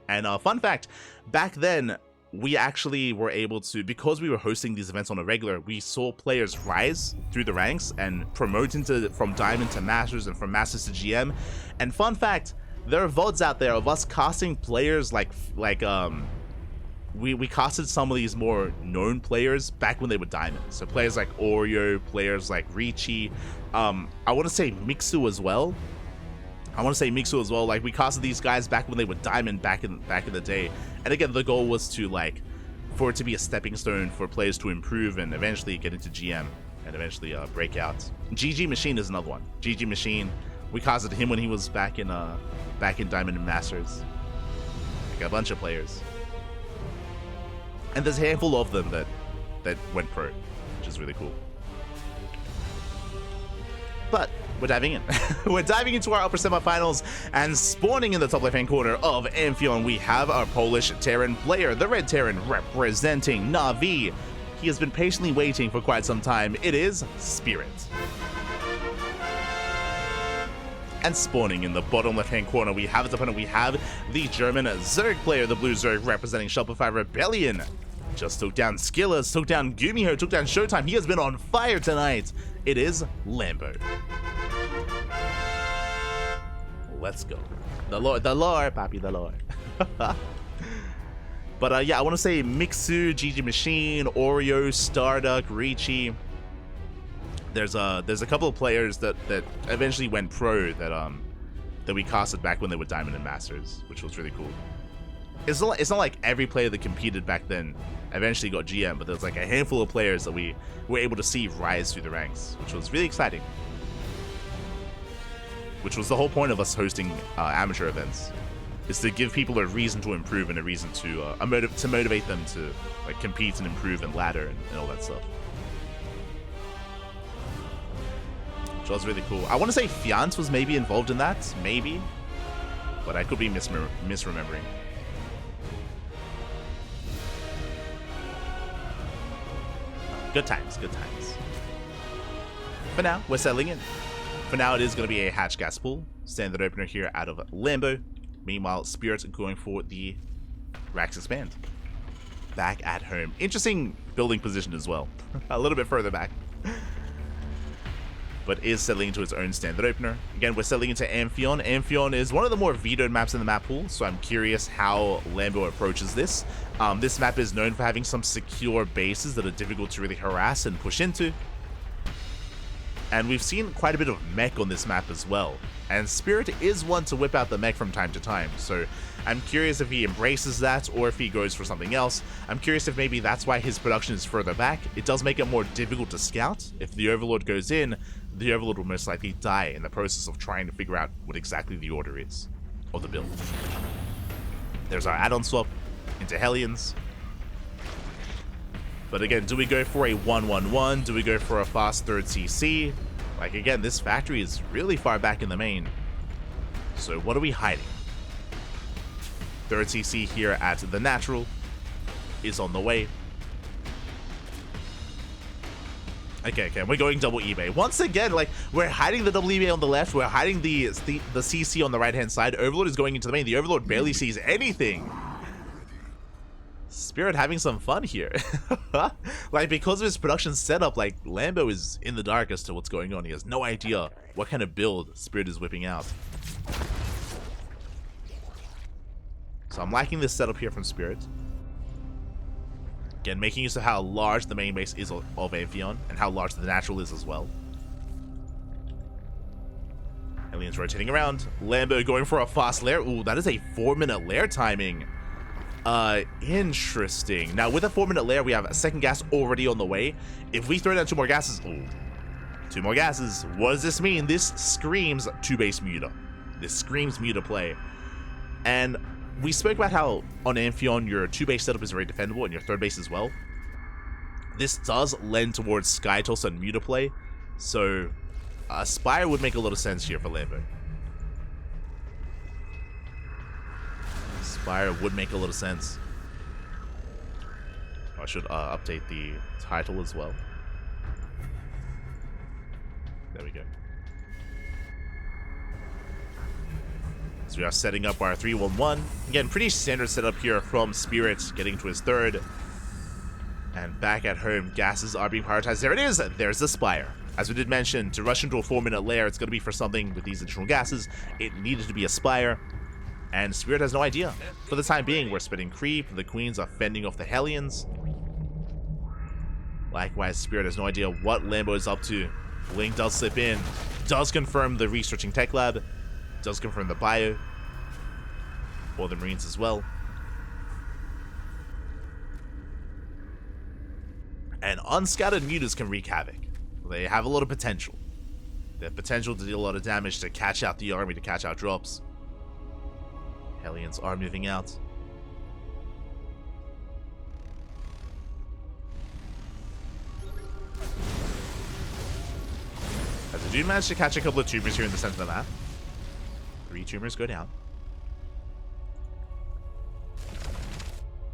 And fun fact, back then, we actually were able to, because we were hosting these events on a regular, we saw players rise through the ranks and promote from Diamond to Masters and from Masters to GM. And fun fact, there are VODs out there of us casting players we casted some of these more known players back when they were Diamond. So players like Oreo, players like Ricci, I want to say Mixu as well. Like, we casted these guys back when they were Diamond back in the day. And again, the goal was to, like, for it to be a stepping stone for players to improve and eventually get into GM and eventually break out. GG Machine is another one. GG Machine, we casted him when he was back in Diamond and Masters. Like, a bunch of players. And there's a handful of them that went pro, which is really cool. But we're diving in. We're diving into our upper semifinals, and spawning in the top left-hand corner of Amphion, we have our Polish Terran player, the Red Terran representing Na'Vi. He has been patiently waiting for quite some time. It is Spirit. And spawning in the bottom left-hand corner, we have his opponent. We have the German Zerg player, the Blue Zerg representing Shopify Rebellion. Just took down Skillers, took down Gumiho, took down Showtime. He has been on fire tonight. It is Lambo. Let's go. The Lord, Papi, the Lord. But yeah, I want to say Mixu, GG Machine, Oreo, Starduck, Ricci. There's a couple of players that eventually went pro that we casted back when they were Diamond and Masters, which was really cool. It's not like every player that competed back then eventually got GM, but there's like a handful of players that we were able to see rise through the ranks, which was really exciting. Which was the whole point of us hosting amateur events, is to give people a reason to improve and a reason to motivate them to like compete and improve and ladder and all that stuff. Which was really cool. I want to say Fiance was maybe involved in that, maybe, but I could be misremembering. Good times, good times. For now, we're settling in. For now, it is going to be a hatch gas pool. Standard opener here out of Lambo. Meanwhile, Spirit going for the Rax Expand. Back at home. Interesting building position as well. A little bit further back. But is settling into its own standard opener. Again, we're settling into Amphion. Amphion is one of the more vetoed maps in the map pool, so I'm curious how Lambo approaches this. This map is known for having some secure bases that are difficult to really harass and push into. And we've seen quite a bit of mech on this map as well. And Spirit is one to whip out the mech from time to time, so I'm curious if he embraces that or if he goes for something else. I'm curious if maybe that's why his production is further back. It does make it more difficult to scout. If the Overlord goes in, the Overlord will most likely die in the process of trying to figure out what exactly the order is of the build. There's our add-on swap into Hellions. But again, do we go for a 1-1-1? Do we go for a fast third CC? Like, again, this factory is really far back in the main. So what are we hiding? Third CC here at the Natural is on the way. Okay, we're going double eBay. Once again, like, we're hiding the double eBay on the left. We're hiding the CC on the right-hand side. Overlord is going into the main. The Overlord barely sees anything. Spirit having some fun here. Like, because of his production setup, like, Lambo is in the dark as to what's going on. He has no idea what kind of build Spirit is whipping out. So I'm liking this setup here from Spirit. Again, making use of how large the main base is of Amphion and how large the Natural is as well. Aliens rotating around. Lambo going for a fast lair. Ooh, that is a 4-minute lair timing. Interesting. Now, with a 4-minute lair, we have a second gas already on the way. If we throw down 2 more gases, ooh, 2 more gases. What does this mean? This screams 2-base muta. This screams muta play. And we spoke about how on Amphion, your 2-base setup is very defendable, and your 3rd base as well. This does lend towards Sky Toss and muta play, so Spire would make a lot of sense here for Lambo. Spire would make a lot of sense. I should update the title as well. There we go. So we are setting up our 3-1-1. Again, pretty standard setup here from Spirit, getting to his third. And back at home, gases are being prioritized. There it is. There's the Spire. As we did mention, to rush into a 4-minute lair, it's going to be for something with these additional gases. It needed to be a Spire. And Spirit has no idea. For the time being, we're spitting creep. The Queens are fending off the Hellions. Likewise, Spirit has no idea what Lambo is up to. Link does slip in. Does confirm the researching tech lab. Does confirm the bio. For the Marines as well. And unscattered mutas can wreak havoc. They have a lot of potential. They have potential to deal a lot of damage, to catch out the army, to catch out drops. Hellions are moving out. As I do manage to catch a couple of tumors here in the center of the map. 3 tumors go down.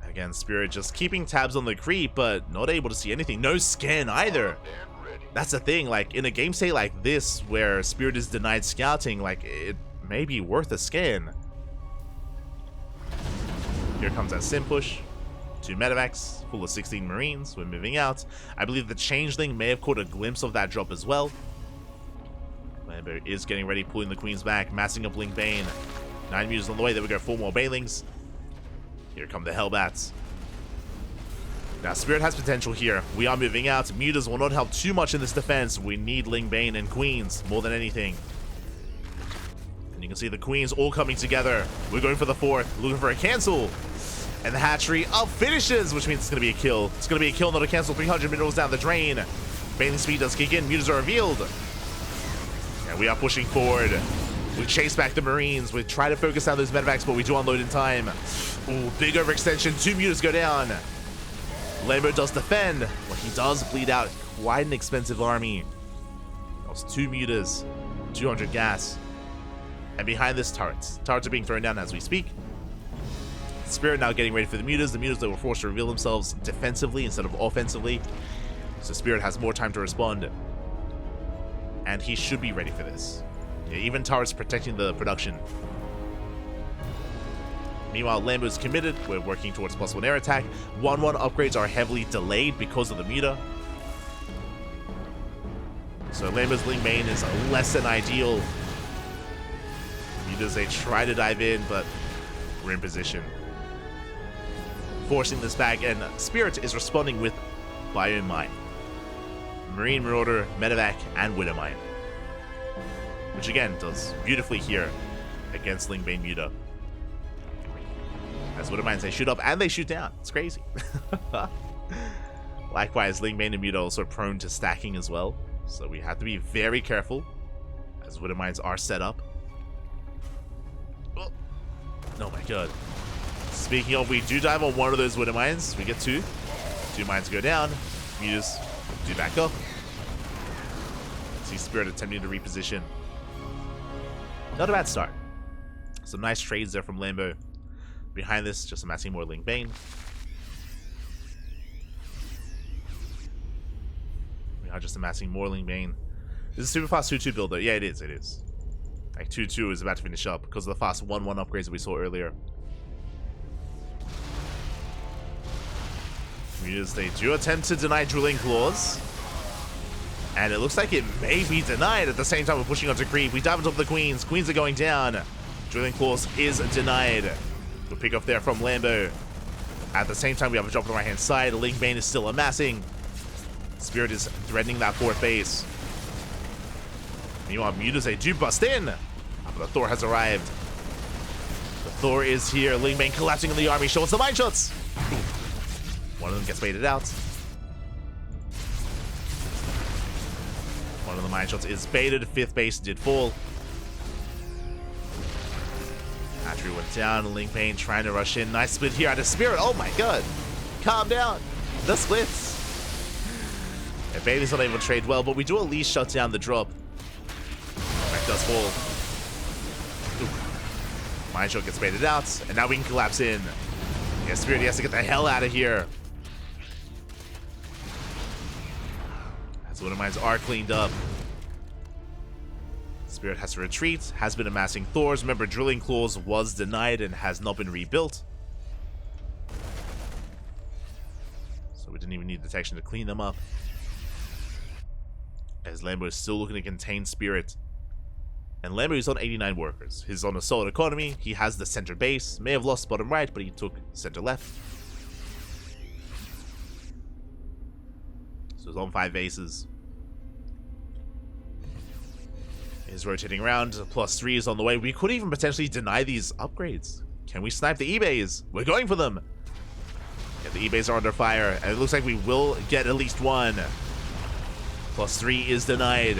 Again, Spirit just keeping tabs on the creep, but not able to see anything. No scan either. That's the thing, like, in a game state like this, where Spirit is denied scouting, like, it may be worth a scan. Here comes that sim push. 2 medevacs, full of 16 Marines. We're moving out. I believe the Changeling may have caught a glimpse of that drop as well. Lambo is getting ready, pulling the Queens back, massing up Link Bane. 9 mutas on the way. There we go, 4 more Banelings. Here come the Hellbats. Now, Spirit has potential here. We are moving out. Mutas will not help too much in this defense. We need Ling Bane and Queens more than anything. And you can see the Queens all coming together. We're going for the 4th, looking for a cancel. And the hatchery up finishes, which means it's going to be a kill. It's going to be a kill, not a cancel. 300 minerals down the drain. Baneling speed does kick in. Mutas are revealed. And we are pushing forward. We chase back the Marines. We try to focus on those medevacs, but we do unload in time. Ooh, big overextension. 2 mutas go down. Lambo does defend, but he does bleed out quite an expensive army. That was 2 mutas, 200 gas. And behind this, turrets. Turrets are being thrown down as we speak. Spirit now getting ready for the mutas. The mutas that were forced to reveal themselves defensively instead of offensively. So Spirit has more time to respond. And he should be ready for this. Yeah, even turrets protecting the production. Meanwhile, Lambo's committed. We're working towards possible an air attack. 1-1 upgrades are heavily delayed because of the muta. So Lambo's Ling Bane is less than ideal. Mutas, they try to dive in, but we're in position. Forcing this back, and Spirit is responding with Bio Mine. Marine Marauder, Medevac, and Widowmine. Which again, does beautifully here against Ling Bane Muta. As Widowmines, they shoot up and they shoot down. It's crazy. Likewise, Ling Bane and Muta also prone to stacking as well. So we have to be very careful as Widowmines are set up. Oh my god. Speaking of, we do dive on one of those Widowmines. We get 2. 2 mines go down. Mutas do back up. See Spirit attempting to reposition. Not a bad start. Some nice trades there from Lambo. Behind this, just amassing more Ling Bane. We are just amassing more Ling Bane. This is super fast 2-2 builder. Yeah, it is. It is. Like 2-2 is about to finish up because of the fast 1-1 upgrades that we saw earlier. Mutas, they do attempt to deny Drilling Claws. And it looks like it may be denied. At the same time, we're pushing onto creep. We dive on top of the Queens. Queens are going down. Drilling Claws is denied. Good pick off there from Lambo. At the same time, we have a drop on the right-hand side. Ling Bane is still amassing. Spirit is threatening that 4th base. Meanwhile, Mutas, they do bust in. But the Thor has arrived. The Thor is here. Ling Bane collapsing in the army. Show us the mine shots. One of them gets baited out. One of the mine shots is baited. 5th base did fall. Hatchery went down. Ling Bane trying to rush in. Nice split here out of Spirit. Oh my god. Calm down. The splits. And Bailey's not able to trade well, but we do at least shut down the drop. That does fall. Ooh. Mine shot gets baited out. And now we can collapse in. Yeah, Spirit, he has to get the hell out of here. As one of mines are cleaned up. Spirit has to retreat, has been amassing Thors. Remember, Drilling Claws was denied and has not been rebuilt. So we didn't even need detection to clean them up. As Lambo is still looking to contain Spirit. And Lambo is on 89 workers. He's on a solid economy. He has the center base. May have lost bottom right, but he took center left. So he's on 5 bases. Is rotating around. +3 is on the way. We could even potentially deny these upgrades. Can we snipe the eBays? We're going for them. Yeah, the eBays are under fire, and it looks like we will get at least one. +3 is denied.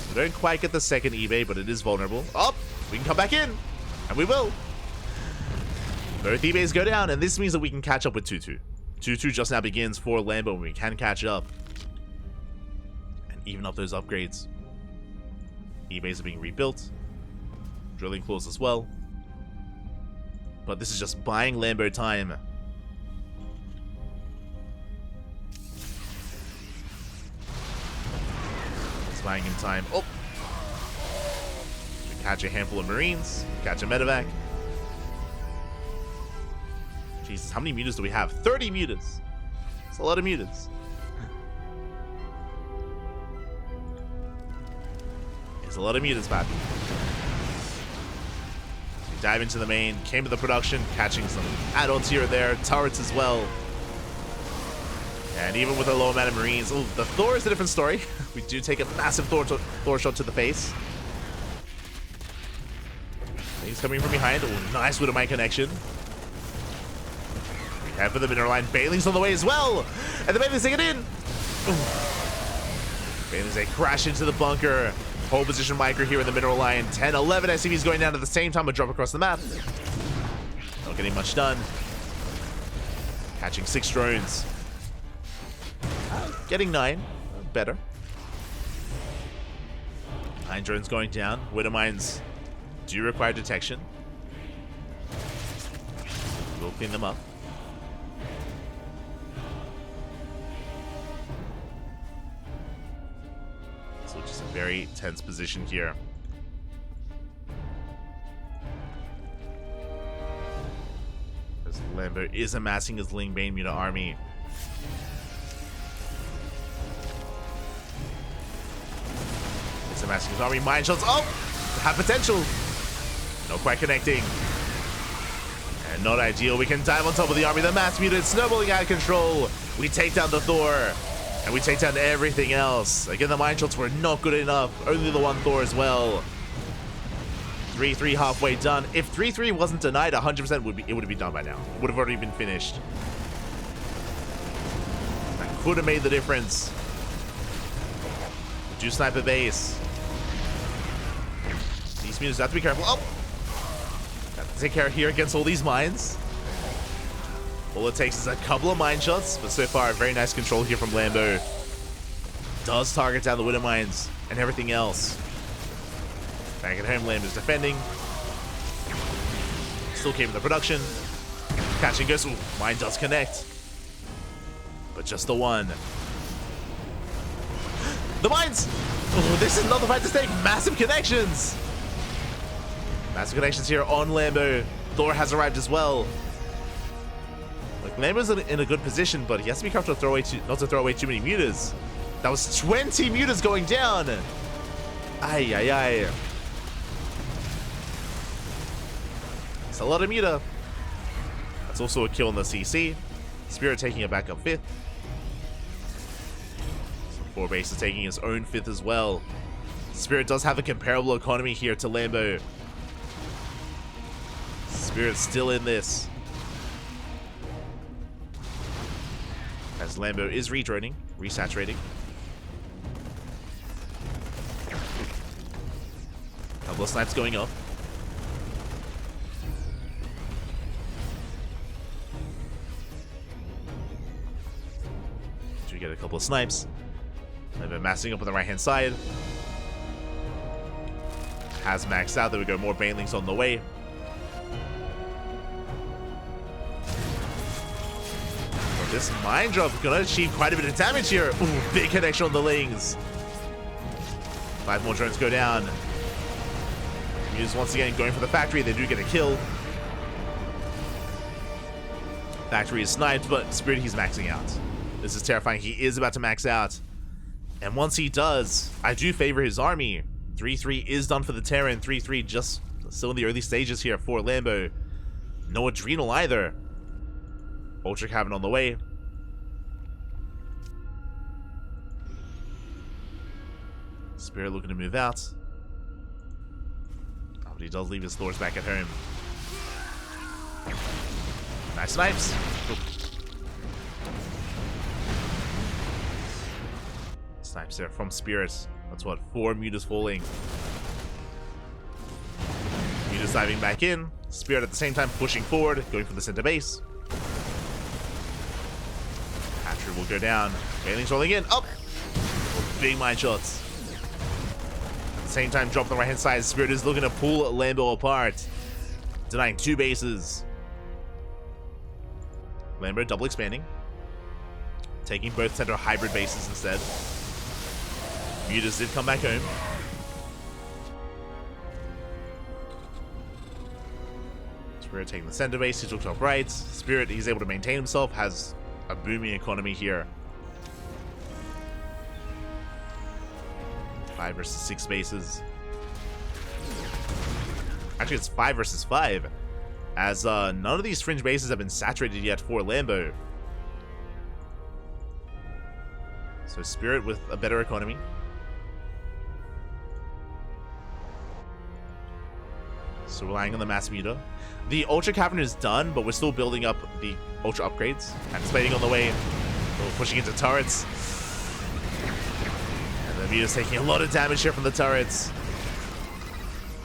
We don't quite get the second eBay, but it is vulnerable. Oh, we can come back in, and we will. Both eBays go down, and this means that we can catch up with 2-2. 2-2 just now begins for Lambo, and we can catch up. Even up those upgrades. eBays are being rebuilt. Drilling Claws as well. But this is just buying Lambo time. It's buying him time. Oh! We catch a handful of Marines. Catch a medevac. Jesus, how many mutas do we have? 30 mutas! That's a lot of mutas. A lot of mutas, Pappy. We dive into the main, came to the production, catching some add-ons here and there, turrets as well. And even with a low amount of Marines, ooh, the Thor is a different story. We do take a massive Thor shot to the face. He's coming from behind. Ooh, nice Widowmine connection. We head for the middle line. Bailey's on the way as well. And the Bailey's taking it in. Ooh. Bailey's a crash into the bunker. Whole position micro here in the mineral line. 10, 11 SCVs going down at the same time. A drop across the map. Not getting much done. Catching 6 drones. Getting 9. Better. 9 drones going down. Widowmines do require detection. We'll clean them up. Which is a very tense position here. As Lambo is amassing his Ling Bane Muta army. He's amassing his army. Mine shots. Oh! Have potential. Not quite connecting. And not ideal. We can dive on top of the army. The mass muta is snowballing out of control. We take down the Thor. And we take down everything else. Again, the mine shots were not good enough. Only the one Thor as well. 3-3 halfway done. If 3-3 wasn't denied, 100% it would have been done by now. It would have already been finished. That could have made the difference. Do sniper base. These mutas have to be careful. Oh! Have to take care here against all these mines. All it takes is a couple of mine shots, but so far, very nice control here from Lambo. Does target down the Widow mines and everything else. Back at home, Lambo's defending. Still came in the production. Catching goes. Ooh, mine does connect. But just the one. The mines! Oh, this is not the fight to stake. Massive connections! Massive connections here on Lambo. Thor has arrived as well. Like, Lambo's in a good position, but he has to be careful to not to throw away too many mutas. That was 20 mutas going down. Ay, ay, ay. It's a lot of muta. That's also a kill in the CC. Spirit taking it back up 5th. So 4 base is taking his own 5th as well. Spirit does have a comparable economy here to Lambo. Spirit's still in this. As Lambo is redroning, resaturating. Couple of snipes going up. We get a couple of snipes. Lambo massing up on the right hand side. Has maxed out. There we go. More banelings on the way. This mine drop is gonna achieve quite a bit of damage here. Ooh, big connection on the lings. 5 more drones go down. Muse once again going for the factory. They do get a kill. Factory is sniped, but Spirit, he's maxing out. This is terrifying. He is about to max out. And once he does, I do favor his army. 3-3 is done for the Terran. 3-3 just still in the early stages here for Lambo. No Adrenal either. Ultra Cavern on the way. Spirit looking to move out. Oh, but he does leave his Thors back at home. Nice snipes. Ooh. Snipes there from Spirit. That's what, 4 Mutas falling. Mutas diving back in. Spirit at the same time pushing forward, going for the center base. Hatchery will go down. Bailing's rolling in. Up! Oh, big mine shots. At the same time, drop on the right hand side. Spirit is looking to pull Lambo apart, denying 2 bases. Lambo double expanding, taking both center hybrid bases instead. Mutas did come back home. Spirit taking the center base, he took top right. Spirit, he's able to maintain himself, has a booming economy here. 5 versus 6 bases. Actually, it's 5 versus 5. As none of these fringe bases have been saturated yet for Lambo. So Spirit with a better economy. So relying on the mass muta. The Ultra Cavern is done, but we're still building up the Ultra upgrades. Anticipating on the way. Pushing into turrets. And the muta's taking a lot of damage here from the turrets.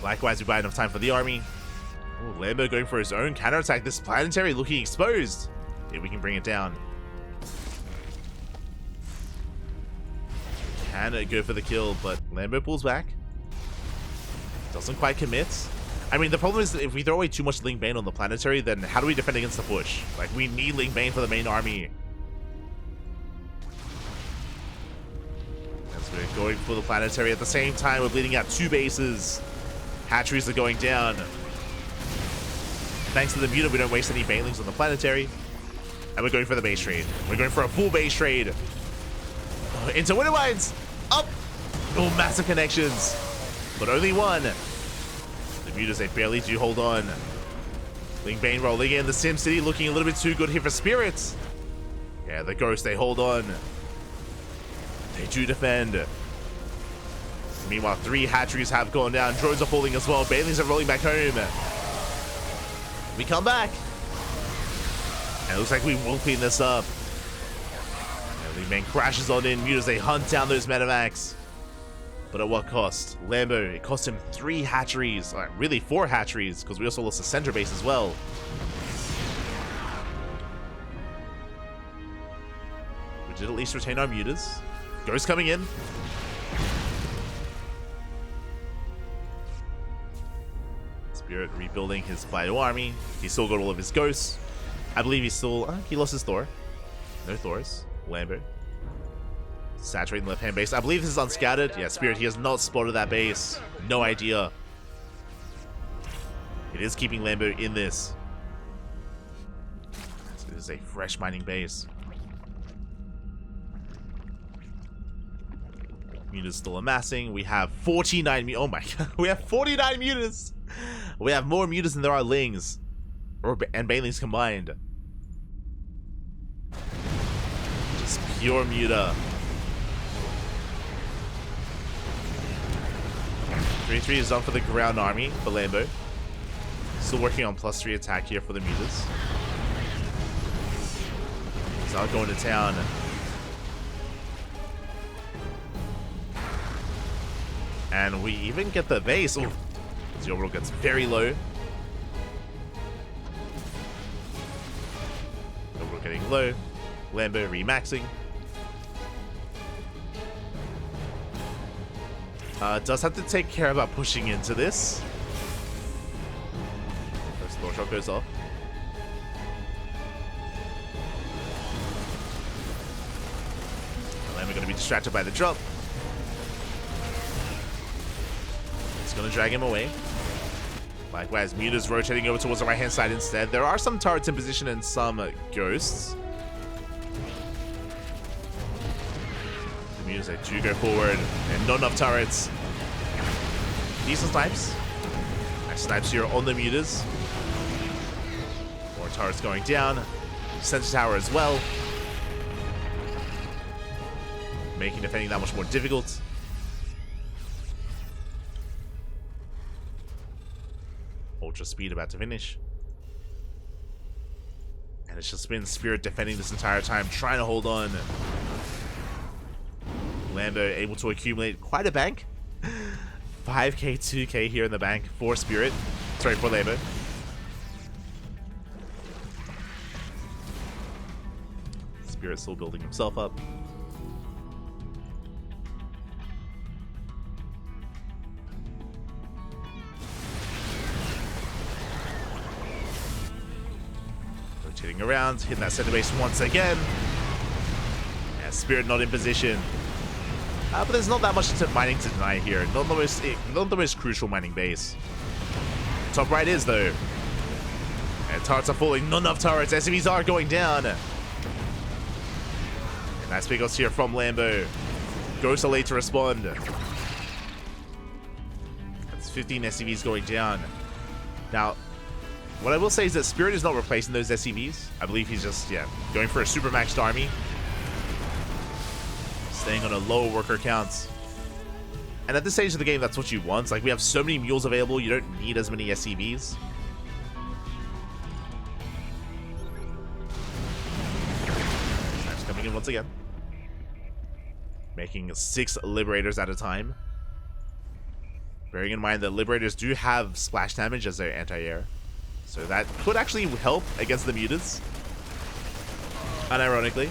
Likewise, we buy enough time for the army. Oh, Lambo going for his own counterattack. This planetary looking exposed. Yeah, we can bring it down. Can go for the kill, but Lambo pulls back. Doesn't quite commit. I mean, the problem is that if we throw away too much Ling Bane on the planetary, then how do we defend against the push? Like, we need Ling Bane for the main army. As we're going for the planetary at the same time, we're bleeding out 2 bases. Hatcheries are going down. Thanks to the muta, we don't waste any banelings on the planetary. And we're going for the base trade. We're going for a full base trade. Into Winter Mines! Up! Oh, massive connections. But only 1. The mutas, they barely do hold on. Ling Bane rolling in. The Sim City looking a little bit too good here for Spirits. Yeah, the Ghosts, they hold on. They do defend. Meanwhile, 3 hatcheries have gone down. Drones are falling as well. Banelings are rolling back home. We come back. And it looks like we will clean this up. Ling Bane crashes on in. Mutas, they hunt down those medevacs. But at what cost? Lambo, it cost him 3 hatcheries. Really 4 hatcheries, because we also lost the center base as well. We did at least retain our mutas. Ghost coming in. Spirit rebuilding his Bio army. He's still got all of his ghosts. I believe he's still... he lost his Thor. No Thors. Lambo. Saturating the left-hand base. I believe this is unscattered. Yeah, Spirit, he has not spotted that base. No idea. It is keeping Lambo in this. So this is a fresh mining base. Mutas still amassing. We have 49 oh my god. We have 49 mutas. We have more mutas than there are lings. And banelings combined. Just pure muta. 3-3 is done for the ground army for Lambo. Still working on +3 attack here for the mutas. He's not going to town. And we even get the base. Oh, the overall gets very low. Overall getting low. Lambo remaxing. Does have to take care about pushing into this. First throw shot goes off. Lambo going to be distracted by the drop. gonna drag him away. Likewise, Muta's rotating over towards the right-hand side instead. There are some turrets in position and some ghosts. The Mutas, they do go forward, and not enough turrets. Decent snipes. Nice snipes here on the Mutas. More turrets going down. Sensor tower as well. Making defending that much more difficult. Ultra speed about to finish. And it's just been Spirit defending this entire time, trying to hold on. Lambo able to accumulate quite a bank. 5k, 2k here in the bank for Spirit. Sorry, for Lambo. Spirit still building himself up. Rotating around, hitting that center base once again. Yeah, Spirit not in position. But there's not that much mining to deny here. Not the most crucial mining base. Top right is, though. And turrets are falling. Not enough turrets. SCVs are going down. Nice big odds here from Lambo. Ghosts are late to respond. That's 15 SCVs going down. Now, what I will say is that Spirit is not replacing those SCVs. I believe he's just, going for a super maxed army. Staying on a low worker count. And at this stage of the game, that's what you want. Like, we have so many mules available, you don't need as many SCVs. Snipes coming in once again. Making 6 Liberators at a time. Bearing in mind that Liberators do have splash damage as their anti-air. So that could actually help against the Mutas. Unironically.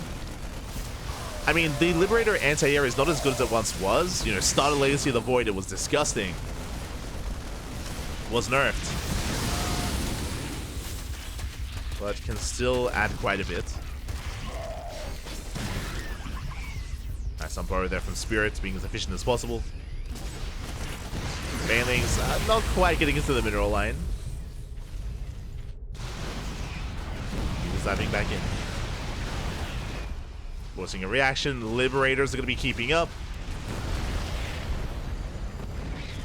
I mean, the Liberator anti-air is not as good as it once was. You know, started Legacy of the Void, it was disgusting. It was nerfed. But can still add quite a bit. Nice on borrow there from Spirits, being as efficient as possible. Banelings not quite getting into the mineral line. He's diving back in. Forcing a reaction. Liberators are going to be keeping up.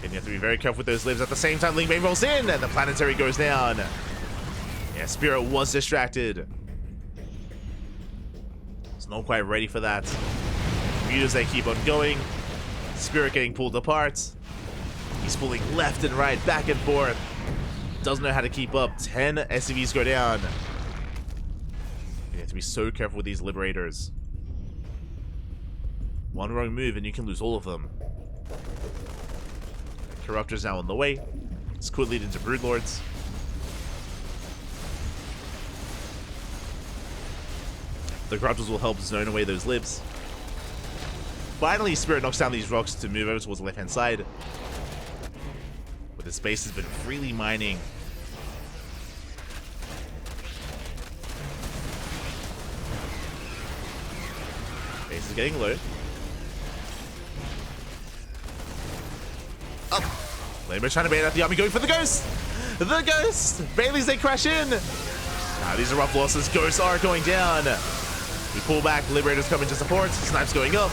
And you have to be very careful with those libs. At the same time, Link Main rolls in, and the planetary goes down. Yeah, Spirit was distracted. It's not quite ready for that. Mutas, they keep on going. Spirit getting pulled apart. He's pulling left and right, back and forth. Doesn't know how to keep up. 10 SCVs go down. You have to be so careful with these Liberators. One wrong move and you can lose all of them. Corruptor's now on the way. This could lead into Broodlords. The Corruptors will help zone away those libs. Finally, Spirit knocks down these rocks to move over towards the left-hand side. But this base has been freely mining. Base is getting low. Up! Lambo trying to bait out the army, going for the Ghost! The Ghost! Baileys, they crash in! These are rough losses. Ghosts are going down. We pull back. Liberators coming to support. Snipes going up.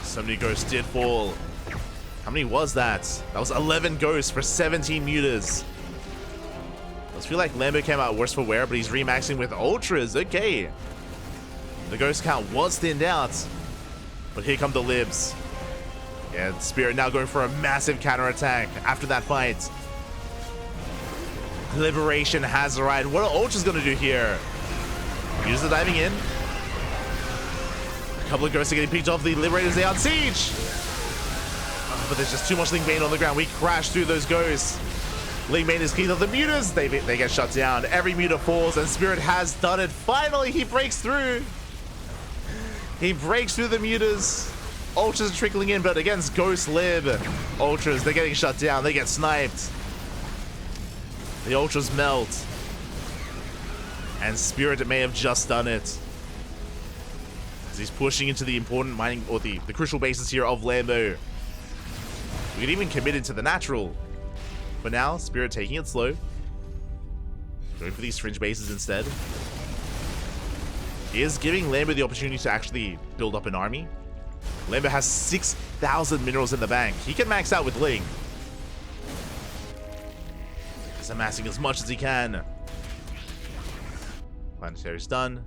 So many Ghosts did fall. How many was that? That was 11 Ghosts for 17 Mutas. Does feel like Lambo came out worse for wear, but he's remaxing with Ultras. Okay. The Ghost count was thinned out. But here come the Libs. And Spirit now going for a massive counterattack after that fight. Liberation has arrived. What are Ultras going to do here? Mutas are diving in. A couple of Ghosts are getting picked off. The Liberators, they are on siege. But there's just too much Link Main on the ground. We crash through those Ghosts. Link Main is cleaned off the Mutas. They get shut down. Every Muta falls, and Spirit has done it. Finally, he breaks through. He breaks through the Mutas. Ultras are trickling in, but against Ghost Lib, Ultras, they're getting shut down. They get sniped. The Ultras melt. And Spirit may have just done it. As he's pushing into the important mining, or the crucial bases here of Lambo. We could even commit into the natural. But now, Spirit taking it slow. Going for these fringe bases instead. He is giving Lambo the opportunity to actually build up an army. Lambo has 6,000 minerals in the bank. He can max out with Ling. He's amassing as much as he can. Planetary's done.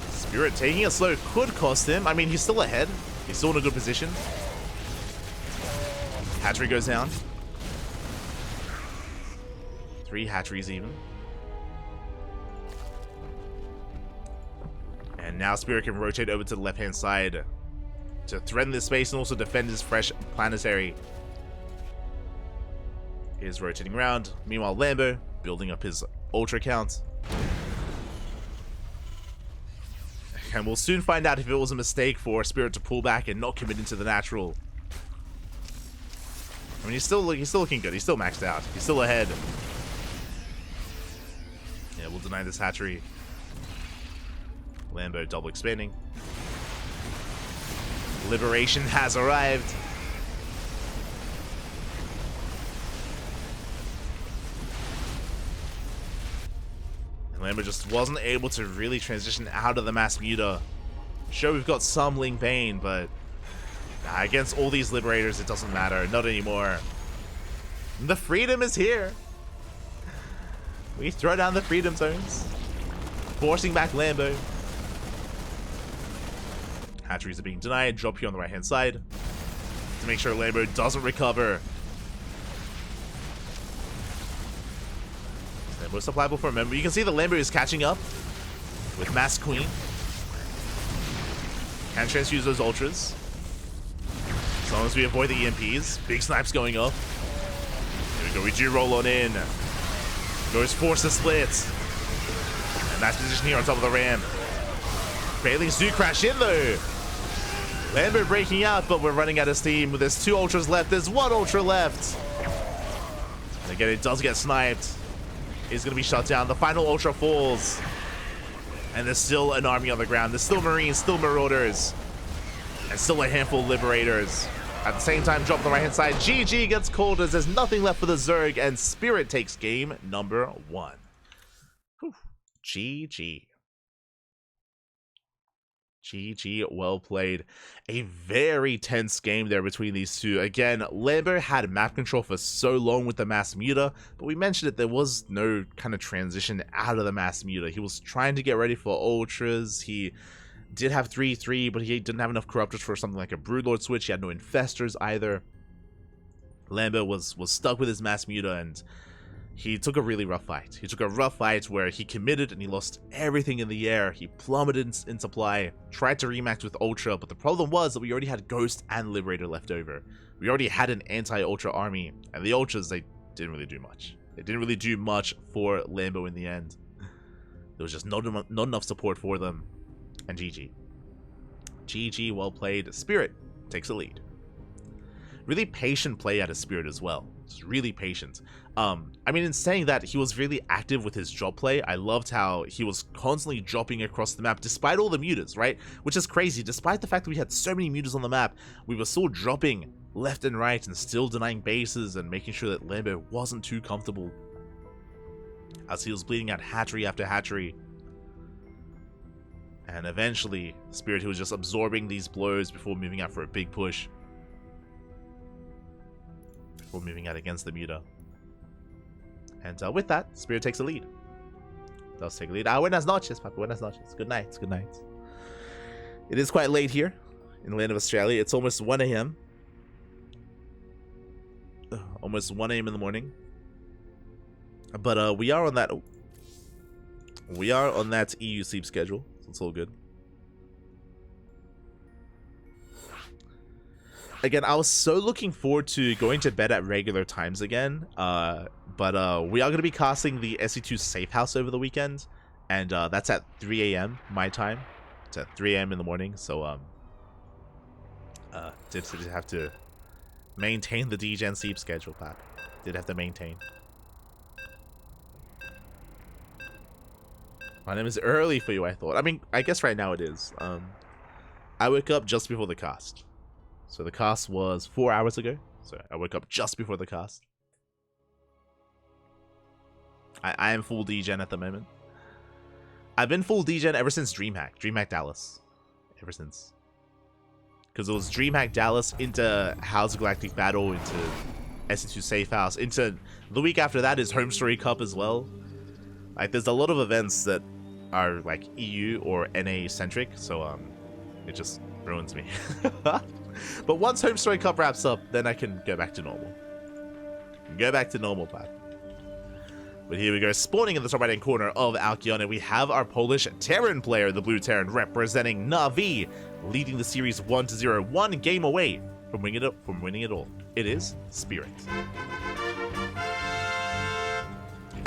Spirit taking it slow could cost him. I mean, he's still ahead. He's still in a good position. Hatchery goes down. 3 hatcheries even. And now Spirit can rotate over to the left-hand side to threaten this space and also defend his fresh planetary. He's rotating around. Meanwhile, Lambo building up his ultra count. And we'll soon find out if it was a mistake for Spirit to pull back and not commit into the natural. I mean, he's still looking good. He's still maxed out. He's still ahead. Yeah, we'll deny this hatchery. Lambo double expanding. Liberation has arrived. And Lambo just wasn't able to really transition out of the mass muta. Sure, we've got some Ling Bane, but against all these liberators, it doesn't matter. Not anymore. The freedom is here. We throw down the freedom zones, forcing back Lambo. Hatcheries are being denied. Drop here on the right hand side to make sure Lambo doesn't recover. Lambo's still pliable for a member. You can see the Lambo is catching up with Mass Queen. Can transfuse those ultras. As long as we avoid the EMPs. Big snipes going up. Here we go. We do roll on in. Goes force the split. And that's position here on top of the ram. Failings do crash in though. Lambo breaking out, but we're running out of steam. There's 2 ultras left. There's 1 ultra left. And again, it does get sniped. It's going to be shut down. The final ultra falls. And there's still an army on the ground. There's still Marines, still Marauders. And still a handful of Liberators. At the same time, drop on the right-hand side. GG gets called as there's nothing left for the Zerg. And Spirit takes game number 1. Whew. GG. GG, well played. A very tense game there between these two. Again, Lambo had map control for so long with the mass muta, but we mentioned it, there was no kind of transition out of the mass muta. He was trying to get ready for ultras. He did have 3-3, but he didn't have enough corruptors for something like a Broodlord switch. He had no infestors either. Lambo was stuck with his mass muta, and he took a really rough fight. He took a rough fight where he committed and he lost everything in the air. He plummeted in supply, tried to remax with Ultra, but the problem was that we already had Ghost and Liberator left over. We already had an anti-Ultra army, and the Ultras, they didn't really do much. They didn't really do much for Lambo in the end. There was just not enough support for them, and GG. GG, well played. Spirit takes a lead. Really patient play out of Spirit as well. Just really patient. I mean, in saying that, he was really active with his drop play. I loved how he was constantly dropping across the map despite all the mutas, right? Which is crazy. Despite the fact that we had so many mutas on the map, we were still dropping left and right and still denying bases and making sure that Lambo wasn't too comfortable as he was bleeding out hatchery after hatchery. And eventually, Spirit, he was just absorbing these blows before moving out for a big push. Before moving out against the muta. And with that, Spirit takes a lead. Does take a lead. Buenas noches, papi. Buenas noches. Good night. Good night. It is quite late here in the land of Australia. It's almost 1 a.m. Almost 1 a.m. in the morning. But we are on that. We are on that EU sleep schedule. So it's all good. Again, I was so looking forward to going to bed at regular times again. But we are going to be casting the SE2 Safe House over the weekend. And that's at 3 a.m. my time. It's at 3 a.m. in the morning. So, did have to maintain the DGen sleep schedule, Pat. Did have to maintain. My name is early for you, I thought. I mean, I guess right now it is. I woke up just before the cast. So the cast was 4 hours ago. So I woke up just before the cast. I am full degen at the moment. I've been full degen ever since DreamHack Dallas. Ever since. Because it was DreamHack Dallas into House of Galactic Battle, into SC2 Safe House, into the week after that is Home Story Cup as well. Like, there's a lot of events that are like EU or NA centric, so it just ruins me. But once Home Story Cup wraps up, then I can go back to normal. Go back to normal path. But here we go, spawning in the top right hand corner of Alkion, and we have our Polish Terran player, the Blue Terran, representing Na'Vi, leading the series 1-0, one game away from winning it all. It is Spirit.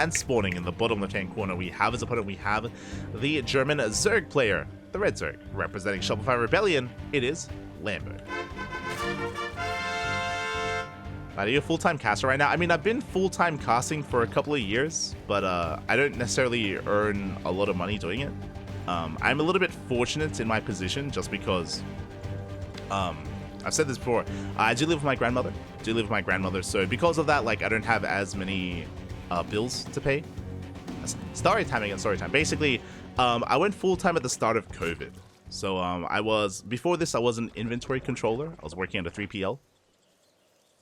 And spawning in the bottom left hand corner, we have as opponent, we have the German Zerg player, the Red Zerg, representing Shopify Rebellion. It is Lambo. Are you a full-time caster right now? I mean, I've been full-time casting for a couple of years, but I don't necessarily earn a lot of money doing it. I'm a little bit fortunate in my position just because, I've said this before, I do live with my grandmother. So because of that, like, I don't have as many bills to pay. Story time. Basically, I went full-time at the start of COVID. So before this, I was an inventory controller. I was working at a 3PL.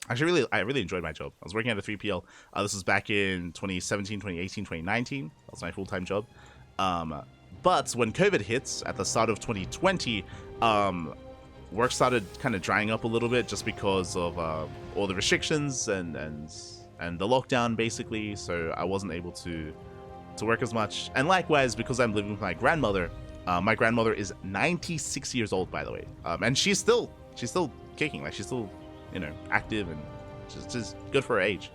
Actually, I really enjoyed my job. I was working at a 3PL. This was back in 2017, 2018, 2019. That was my full-time job. But when COVID hits at the start of 2020, work started kind of drying up a little bit just because of all the restrictions and the lockdown, basically. So I wasn't able to work as much. And likewise, because I'm living with my grandmother is 96 years old, by the way. And she's still kicking. Like, she's still, you know, active and just good for her age.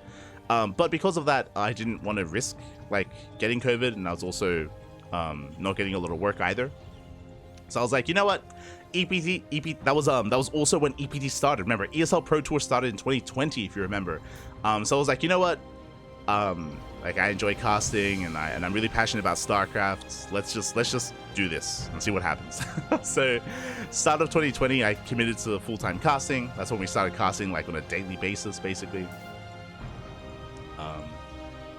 But because of that, I didn't want to risk like getting COVID, and I was also not getting a lot of work either. So I was like, you know what, EP that was also when EPT started. Remember, ESL Pro Tour started in 2020, if you remember. So I was like, you know what, like, I enjoy casting and I'm really passionate about StarCraft. Let's just do this and see what happens. So start of 2020, I committed to full-time casting. That's when we started casting like on a daily basis, basically.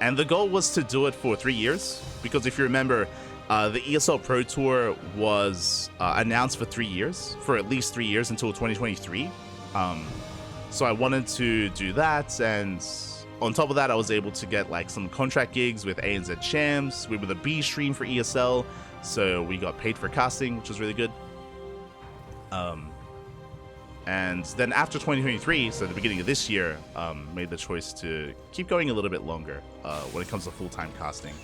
And the goal was to do it for 3 years, because if you remember, the ESL Pro Tour was announced for 3 years, for at least 3 years until 2023. So I wanted to do that, and on top of that, I was able to get like some contract gigs with ANZ Champs. We were the B stream for ESL, so we got paid for casting, which was really good. And then after 2023, so the beginning of this year, made the choice to keep going a little bit longer when it comes to full-time casting.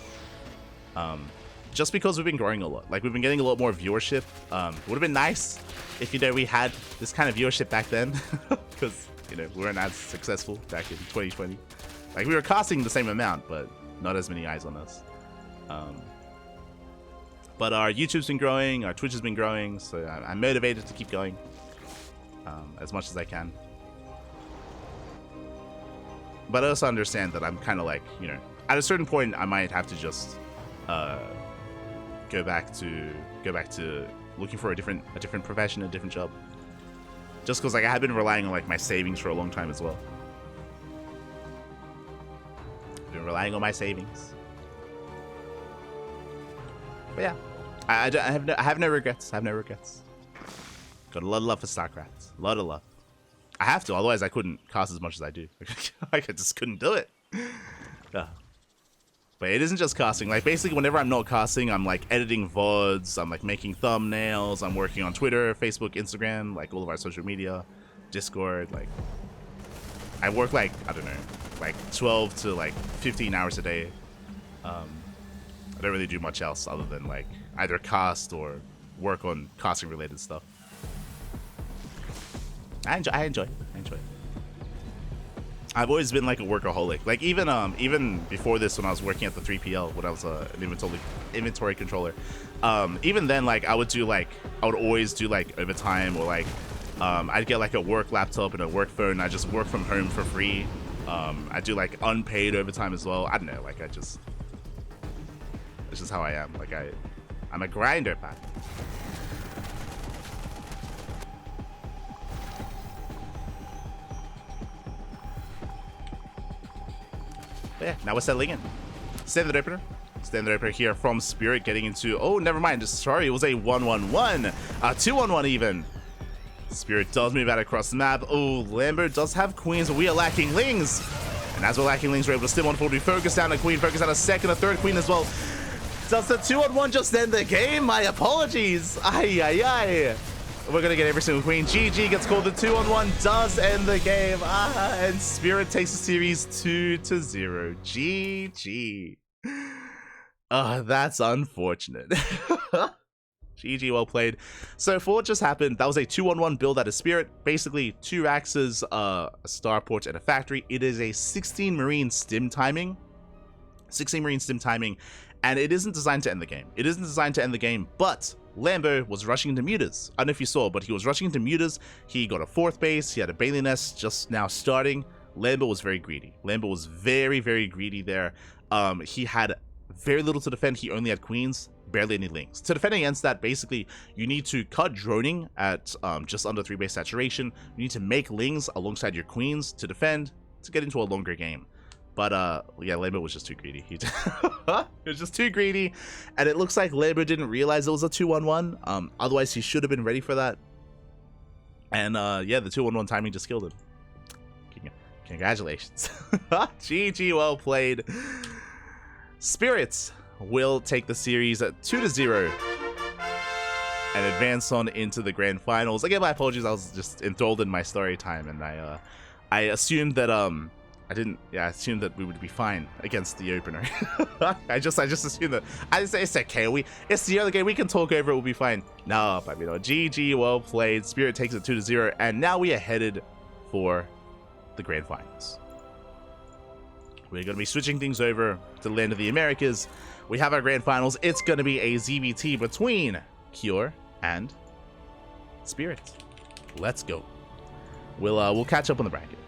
Just because we've been growing a lot. Like, we've been getting a lot more viewership. It would have been nice if, you know, we had this kind of viewership back then, because, you know, we weren't as successful back in 2020. Like, we were casting the same amount, but not as many eyes on us. But our YouTube's been growing, our Twitch has been growing, so I'm motivated to keep going as much as I can. But I also understand that I'm kind of like, you know, at a certain point, I might have to just go back to looking for a different profession, a different job. Just because, like, I have been relying on like my savings for a long time as well. I've been relying on my savings. But yeah, I have no regrets. Got a lot of love for StarCraft. A lot of love. I have to, otherwise I couldn't cast as much as I do. Like, I just couldn't do it. But it isn't just casting. Like, basically, whenever I'm not casting, I'm like editing VODs, I'm like making thumbnails, I'm working on Twitter, Facebook, Instagram, like all of our social media, Discord. Like, I work like, I don't know, like 12 to like 15 hours a day. I don't really do much else other than like either cast or work on casting related stuff. I enjoy it. I've always been like a workaholic. Like, even before this, when I was working at the 3PL, when I was an inventory controller, even then, like, I would always do like overtime, or like I'd get like a work laptop and a work phone. I just work from home for free. I do like unpaid overtime as well. I don't know, like, it's just how I am. Like, I'm a grinder, man. Yeah, now we're settling in. Standard opener. Standard opener here from Spirit getting into... Oh, never mind. Sorry, it was a 1-1-1. 2-1-1 even. Spirit does move out across the map. Oh, Lambo does have queens, but we are lacking lings. And as we're lacking lings, we're able to stim on forward. We focus down a queen, focus on a second, a third queen as well. Does the 2-on-1 just end the game? My apologies. Ay, ay, ay. We're going to get every single queen. GG gets called. The 2-on-1 does end the game. And Spirit takes the series 2-0. GG. That's unfortunate. GG, well played. So for what just happened, that was a 2-on-1 build out of Spirit. Basically, 2 axes, a starport, and a factory. It is a 16 marine stim timing. 16 marine stim timing. And it isn't designed to end the game. It isn't designed to end the game, but Lambo was rushing into mutas. I don't know if you saw, but he was rushing into mutas. He got a 4th base. He had a Bailey nest just now starting. Lambo was very greedy. Lambo was very, very greedy there. He had very little to defend. He only had queens, barely any lings. To defend against that, basically, you need to cut droning at just under 3 base saturation. You need to make lings alongside your queens to defend, to get into a longer game. But, yeah, Lambo was just too greedy. He was just too greedy. And it looks like Lambo didn't realize it was a 2-on-1. Otherwise, he should have been ready for that. And, yeah, the 2-on-1 timing just killed him. Congratulations. GG, well played. Spirits will take the series at 2-0 and advance on into the grand finals. Again, my apologies. I was just enthralled in my story time, and I assumed that I assumed that we would be fine against the opener. I just assumed that. It's okay. It's the other game. We can talk over it. We'll be fine. No, but GG, well played. Spirit takes it 2-0, and now we are headed for the grand finals. We're going to be switching things over to the land of the Americas. We have our grand finals. It's going to be a ZvT between Cure and Spirit. Let's go. We'll catch up on the bracket.